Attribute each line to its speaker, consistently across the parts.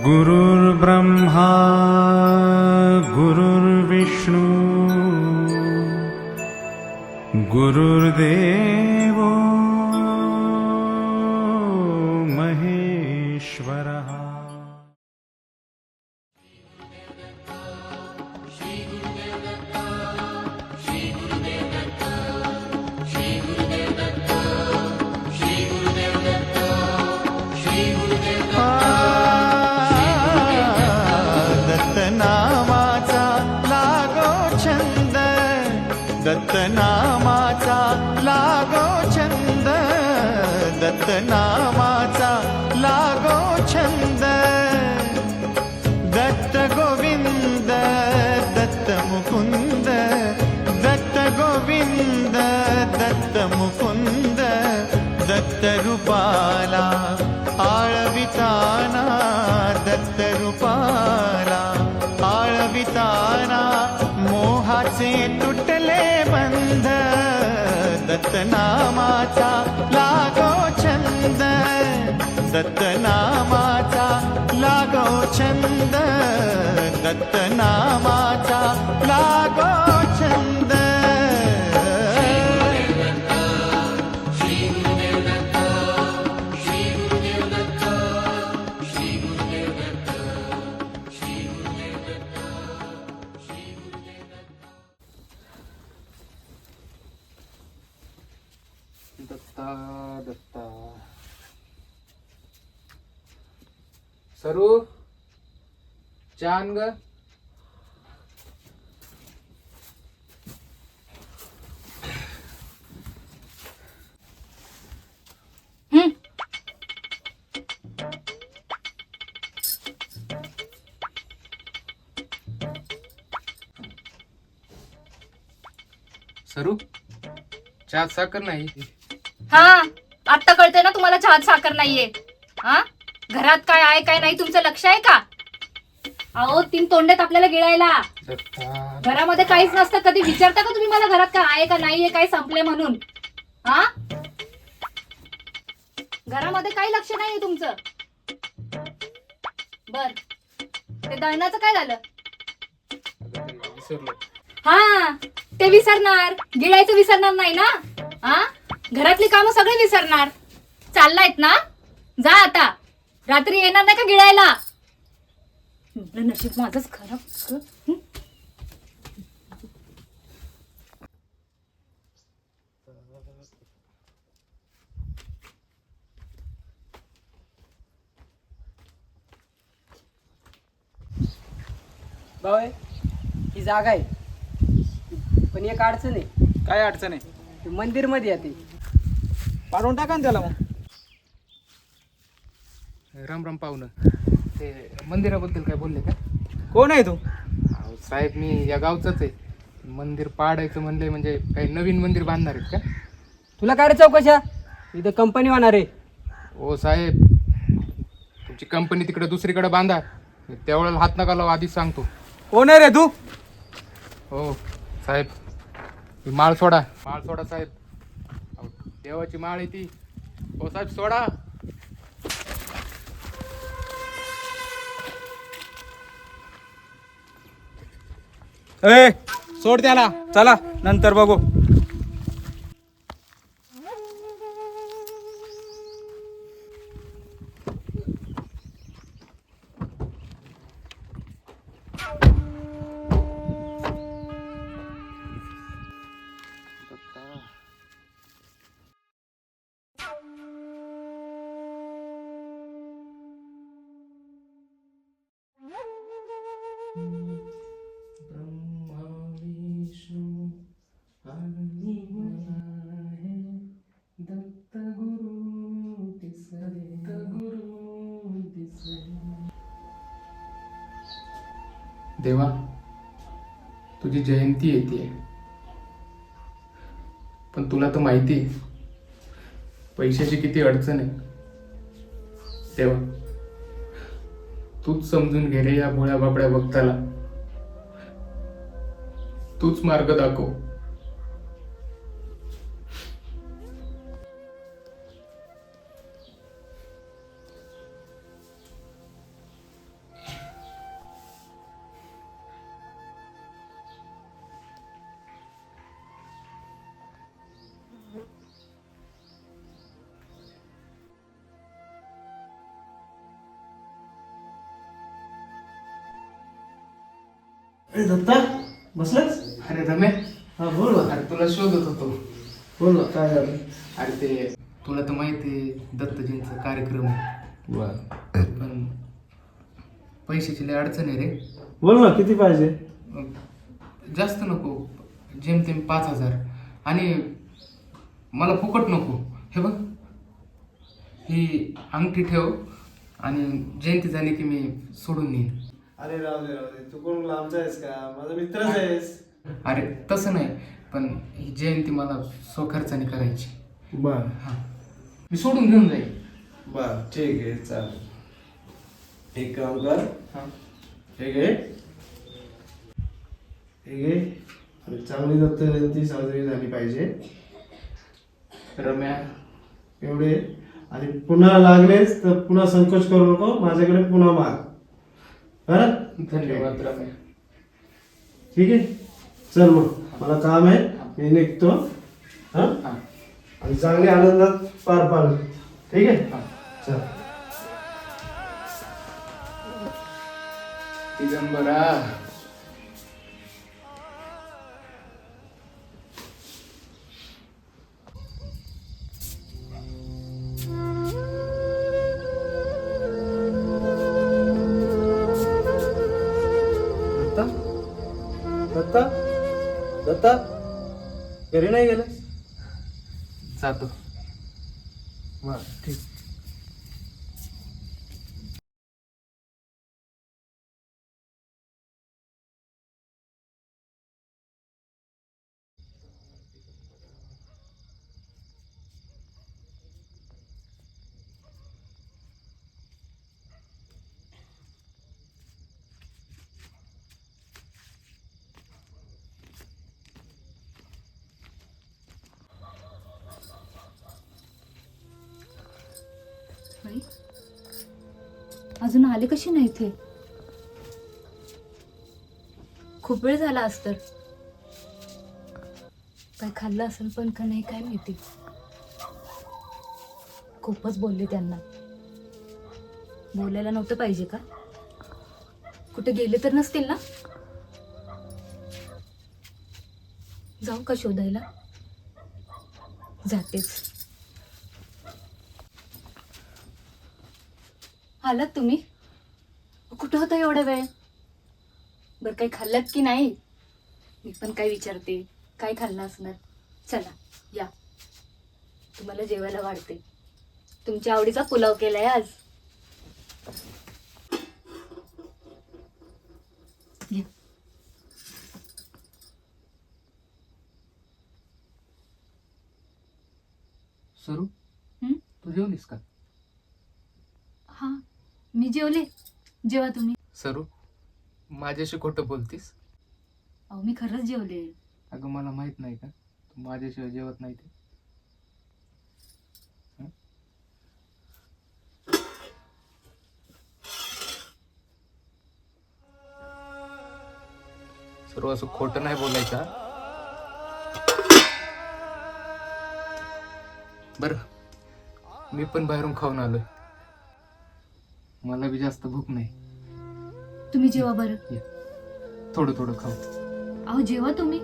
Speaker 1: गुरुर्ब्रह्मा गुरुर्विष्णू गुरुर्देवो महेश्वरः।
Speaker 2: दत्तनामाचा लागो छंद, दत्तनामाचा लागो छंद, दत्तनामाचा लागो छंद। दत्त गोविंद दत्त मुकुंद, दत्त गोविंद दत्त मुकुंद, दत्त रूपाला आळविताना, दत्त रूपाला आळविताना मोहाचे तुटले बंध। दत्तनामाचा लागो छंद, दत्तनामाचा लागो छंद, दत्तनामाचा लागो छंद।
Speaker 3: दत्ता दत्ता सरू चान ग सरू चहात साखर नाही।
Speaker 4: हा आता कळतंय ना तुम्हाला चहात साखर नाहीये। हा घरात काय आहे काय नाही तुमचं लक्ष आहे का? अहो 3 तोंडात आपल्याला गिळायला,
Speaker 3: दत्ता
Speaker 4: घरामध्ये काहीच नसतं। कधी विचारता का तुम्ही मला घरात काय आहे का नाहीये, काय संपले म्हणून? हा घरामध्ये काही लक्ष नाहीये तुमचं। बर ते दळणाचं काय झालं?
Speaker 3: विसरलो।
Speaker 4: हा ते विसरणार, गिळायचं विसरणार नाही ना? हा घरातली कामं सगळे विसरणार। चाललायत ना, जा आता, रात्री येणार नाही का गिळायला? नशीब माझंच खराब।
Speaker 5: बाय ही जागा आहे, पण एक अडचण आहे।
Speaker 6: काय अडचण आहे?
Speaker 5: मंदिर मध्ये येते,
Speaker 6: पाडून टाका ना त्याला मग।
Speaker 3: राम राम पाहुणं, ते मंदिराबद्दल काय बोलले का?
Speaker 6: कोण आहे तू?
Speaker 3: अहो साहेब मी या गावचाच आहे। मंदिर पाडायचं म्हणले म्हणजे काही नवीन मंदिर बांधणार आहेत का?
Speaker 5: तुला काय रे चौकशा? इथं कंपनी होणार आहे।
Speaker 3: ओ साहेब तुमची कंपनी तिकडे दुसरीकडे बांधा, त्यावेळेला हात नका लावू, आधीच सांगतो।
Speaker 6: कोण आहे रे तू?
Speaker 3: हो साहेब ही माळ सोडा, माळ सोडा साहेब। अहो, देवाची माळ आहे ती। हो साहेब सोडा।
Speaker 6: ए सोड त्याला, चला नंतर बघू।
Speaker 3: ब्रह्मा विष्णू आणि दत्त गुरु तिसरे। देवा तुझी जयंती येते, पण तुला तर माहिती आहे पैशाची किती अडचण आहे। देवा तूच समजून घे रे या भोळ्या बापड्या भक्ताला, तूच मार्ग दाखव।
Speaker 7: अरे दत्ता बसलास?
Speaker 3: अरे रम्या,
Speaker 7: हा बोल ना.
Speaker 3: अरे तुला शोधत होतो.
Speaker 7: बोल ना काय झालं?
Speaker 3: अरे ते तुला तर माहिती आहे दत्तजींचा कार्यक्रम आहे.
Speaker 7: बर
Speaker 3: पण पैशाची लय अडचण आहे रे.
Speaker 7: बोल ना किती पाहिजे?
Speaker 3: जास्त नको, जेमतेम 5,000. आणि मला फुकट नको. हे बघ, ही अंगठी ठेव आणि जयंती झाली की मी सोडून येईन.
Speaker 7: अरे राहू दे तू कोण लांबचा आहेस का? माझा मित्रच आहेस.
Speaker 3: अरे तसं नाही, पण ही जयंती मला स्वखर्चाने करायची.
Speaker 7: बर
Speaker 3: हां, मी सोडून घेऊन जाईल.
Speaker 7: बर ठीक आहे चालेल. एक काम कर,
Speaker 3: हां,
Speaker 7: हे घे, हे घे. आणि चांगली दत्त जयंती साजरी झाली पाहिजे
Speaker 3: रम्या.
Speaker 7: एवढे. आणि पुन्हा लागलेच तर पुन्हा संकोच करू नको, माझ्याकडे पुन्हा माग. बरं
Speaker 3: धन्यवाद रम्या.
Speaker 7: ठीक आहे चल मग, मला काम आहे, मी निघतो. हा
Speaker 3: हां
Speaker 7: आणि चांगल्या आनंदात पार पाड. ठीक आहे
Speaker 3: हां.
Speaker 7: चल.
Speaker 3: दिगंबरा.
Speaker 7: दत्ता दत्ता दत्ता घरी नाही गेलास?
Speaker 3: जातो.
Speaker 7: बर ठीक.
Speaker 4: बाई, अजून आले कशी नाही इथे? खूप वेळ झाला आज तर. काय खाल्लं असेल पण का नाही काय माहिती. खूपच बोलले त्यांना. बोलायला नव्हतं पाहिजे का? कुठे गेले तर नसतील ना? जाऊ का शोधायला? जातेच. आलात तुम्ही? कुठं होता एवढा वेळ? बरं काही खाल्लात की नाही? मी पण काय विचारते, काय खाल्लं असणार? चला या, तुम्हाला जेवायला वाढते. तुमच्या आवडीचा पुलाव केलाय आज. या.
Speaker 3: सरू,
Speaker 4: हं?
Speaker 3: तू जेवलीस का?
Speaker 4: हा, मी जेवले. जेवा तुम्ही.
Speaker 3: सरू, माझ्याशी खोटं बोलतीस?
Speaker 4: अहो मी खरंच जेवले.
Speaker 3: अगं मला माहित नाही का तू माझ्याशिवाय जेवत नाही ते? हं? सरू, असं खोटं नाही बोलायचं. बर, मी पण बाहेरून खाऊन आलोय. मला बी जास्त भूक नाही.
Speaker 4: तुम्ही जेवा बरं.
Speaker 3: ये, थोडं थोडं खाऊ.
Speaker 4: अहो जेवा तुम्ही.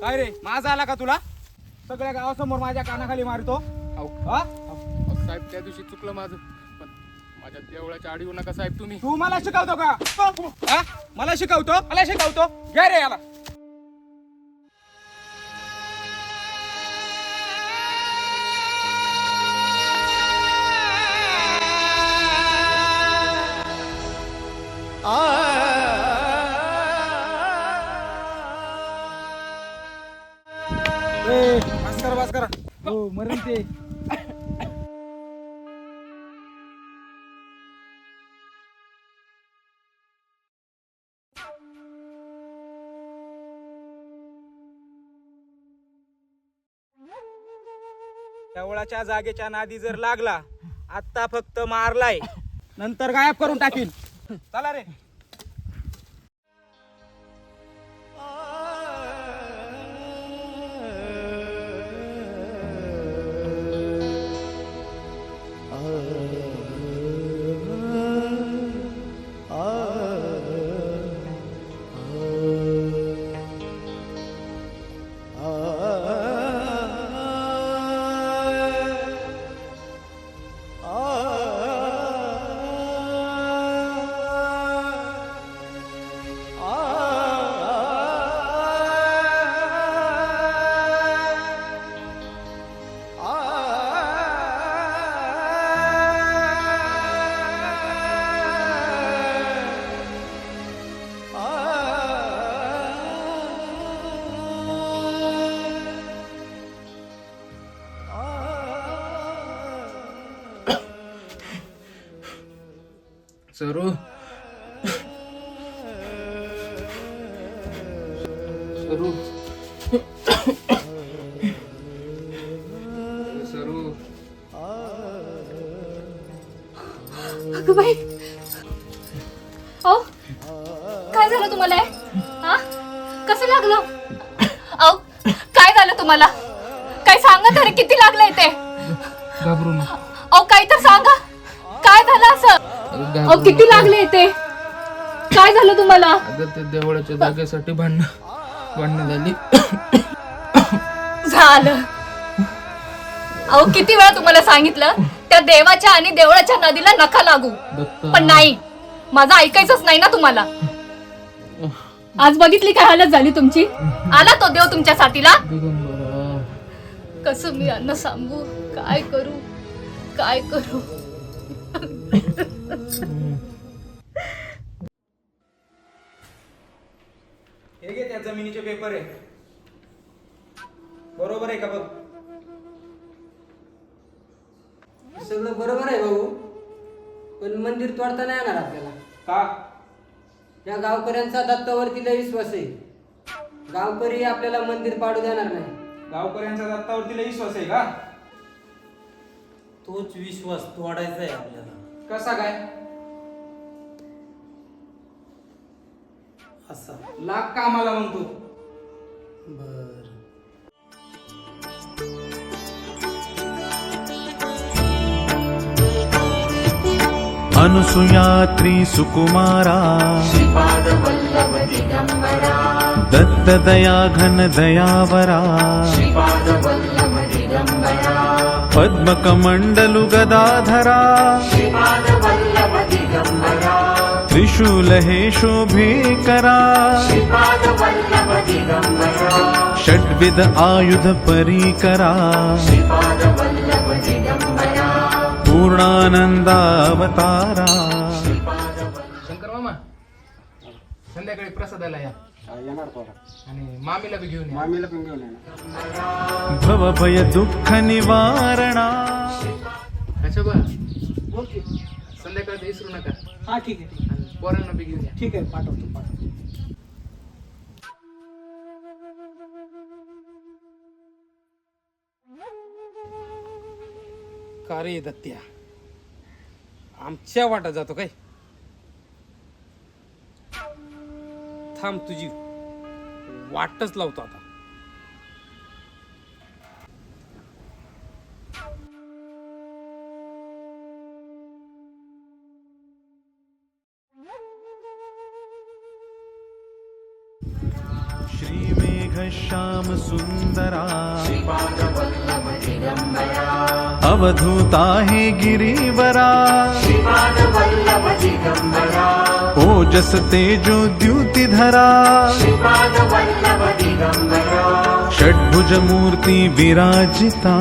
Speaker 6: काय रे, माझा आला का तुला? सगळ्या गावासमोर माझ्या कानाखाली मारतो. हा?
Speaker 3: साहेब, त्या दिवशी चुकलं माझं, पण माझ्या देवळाच्या आड येऊ नका साहेब तुम्ही.
Speaker 6: तू मला शिकवतो का? हा? मला शिकवतो घे रे याला. बस करा हो मरण ते देवळाच्या जागेच्या नादी जर लागला आता फक्त मारलाय नंतर गायब करून टाकील चला रे
Speaker 3: सरू सरू सरू
Speaker 4: अगं बाई, अहो काय झालं तुम्हाला? हा कसं लागलं? अहो काय झालं तुम्हाला? काय सांगा तरी, किती लागलंय ते?
Speaker 3: घाबरू नको.
Speaker 4: अहो काही तर सांगा, काय झालं असं? अहो किती लागले ते? काय झालं तुम्हाला?
Speaker 3: अगं ते देवळाच्या जागेसाठी भांडणं झाली.
Speaker 4: झालं. अहो किती वेळा तुम्हाला सांगितलं त्या देवाच्या आणि देवळाच्या नदीला नका लागू, पण नाही, माझं ऐकायचंच नाही ना तुम्हाला. आज बघितली काय हालत झाली तुमची. आला तो देव तुमच्या साथीला. कसं मी यांना सांगू, काय करू काय करू.
Speaker 6: हे घे त्या जमिनीचे पेपर आहे बरोबर आहे का बघ
Speaker 5: सगळं बरोबर आहे भाऊ, पण मंदिर तोडता नाही येणार आपल्याला.
Speaker 6: का
Speaker 5: या गावकऱ्यांचा दत्तावरती लय विश्वास आहे. गावकरी आपल्याला मंदिर पाडू देणार नाही.
Speaker 6: गावकऱ्यांचा दत्तावरती लई विश्वास आहे का
Speaker 8: तोच विश्वास तोडायचा आहे आपल्याला.
Speaker 6: कसा काय
Speaker 8: असा
Speaker 6: लाग का आम्हाला म्हणतो
Speaker 8: बर
Speaker 1: अनुसुयात्री सुकुमारा दत्त दया घन दयावरा पद्मकमण्डलु गदाधरा त्रिशूल हे शोभेकरा षड्विध आयुध परीकरा पूर्णानंदावतारा.
Speaker 3: शंकर मामा संध्याकाळी प्रसादाला या आणि मामीला बी घेऊन या.
Speaker 1: भवभय दुःख निवारणा.
Speaker 3: अच्छा बा संध्याकाळचं विसरू नका.
Speaker 5: हा ठीक आहे
Speaker 3: आणि पोरांना बी घेऊन या.
Speaker 5: ठीक आहे पाठवतो.
Speaker 6: का रे दत्त्या आमच्या वाटा जातो काय थांब तुझी वाटच लावतो आता.
Speaker 1: श्रीमेघ श्याम सुंदरा अवधूता हे गिरीवरा ओजस तेजो द्युतिधरा षड्भुज मूर्ति विराजिता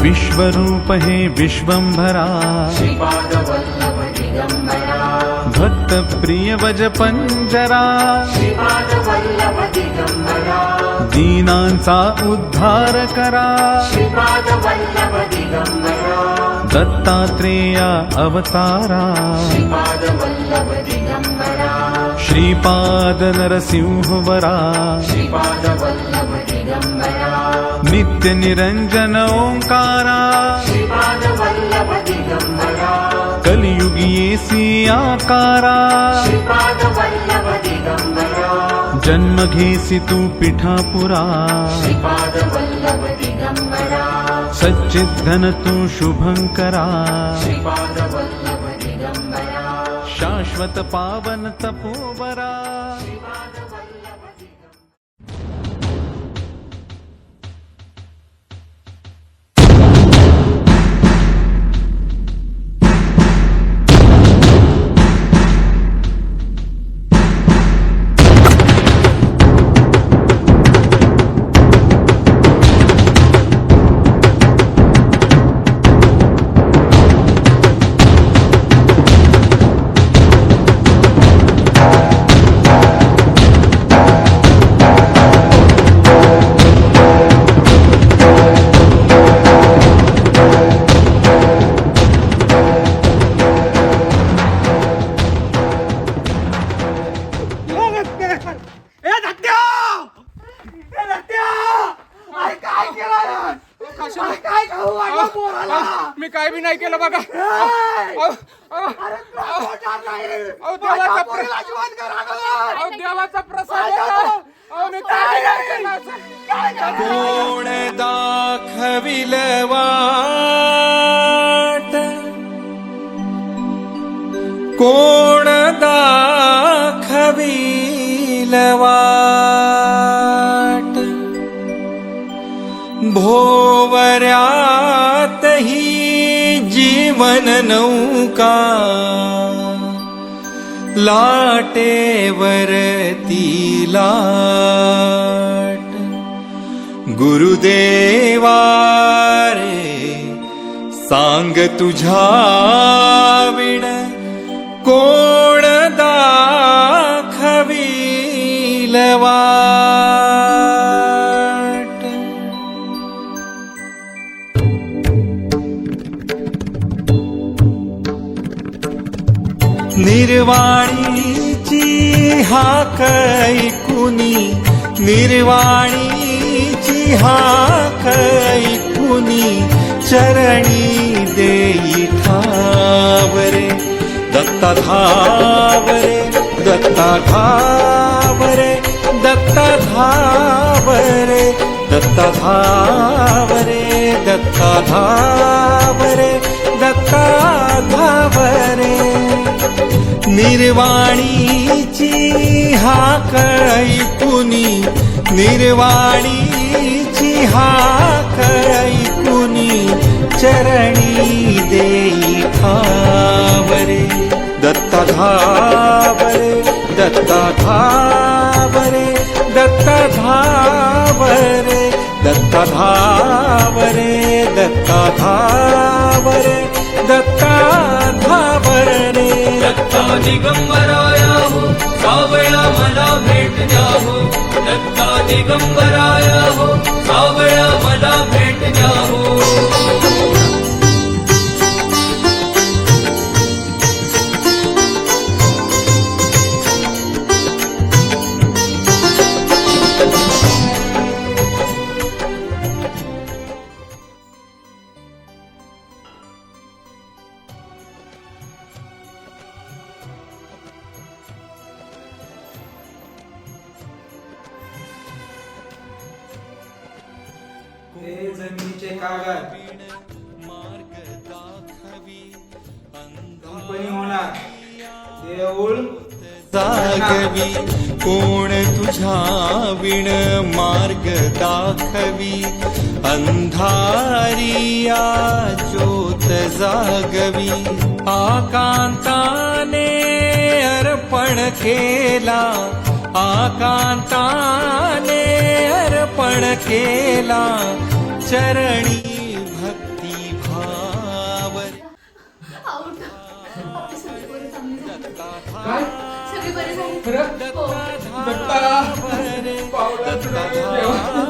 Speaker 1: विश्वरूप हे विश्वंभरा भक्त प्रिय वज पंजरा दीनांचा उद्धार करा दत्तात्रेया अवतारा श्रीपाद नरसिंहवरा नित्य निरंजन ओंकारा कलियुगी येसी आकारा जन्म घेसी तू पिठापुरा सच्चिद्धन तू शुभंकरा शाश्वत पावन तपोवरा
Speaker 3: मी काय बी नाही केलं बघा. देवाचा प्रसाद मी काय नाही केलं.
Speaker 2: कोण दाखविल वाट कोण दाखविल वाट भोवऱ्यात ही जीवन नौका लाटेवरती लाट गुरुदेवा रे सांग तुझ्या विण कोण दाखविल वाट निर्वाणीची हाक ऐकुनी निर्वाणीची हाक ऐकुनी चरणी देई ठावरे दत्ता धावरे दत्ता धावरे दत्ता धावरे दत्ता धावरे दत्ता धावरे दत्ता धावरे निर्वाणीची हाक ऐकुनी निर्वाणीची हाक ऐकुनी चरणी देई ठावरे दत्ता धावरे दत्ता धावरे दत्ता धावरे दत्ता धावरे दत्ता धावरे दत्ता धावरे
Speaker 9: दत्ता दिगंबराया हो सावळा मला भेट द्या हो दत्ता दिगंबराया हो सावळा मला भेट द्या हो
Speaker 6: हे जमिनीचे कागद कंपनी होणार देऊळ
Speaker 2: जागवी कोण तुझ्या विण मार्ग दाखवी अंधारिया ज्योत जागवी आकांताने अर्पण केला आकांताने अर्पण केला चरणी भक्ती भाव
Speaker 3: खरं? दत्ता पावला तुला देवा.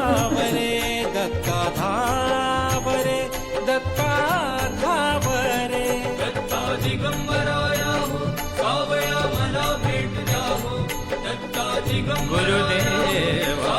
Speaker 9: दिगंबराय गुरुदेवा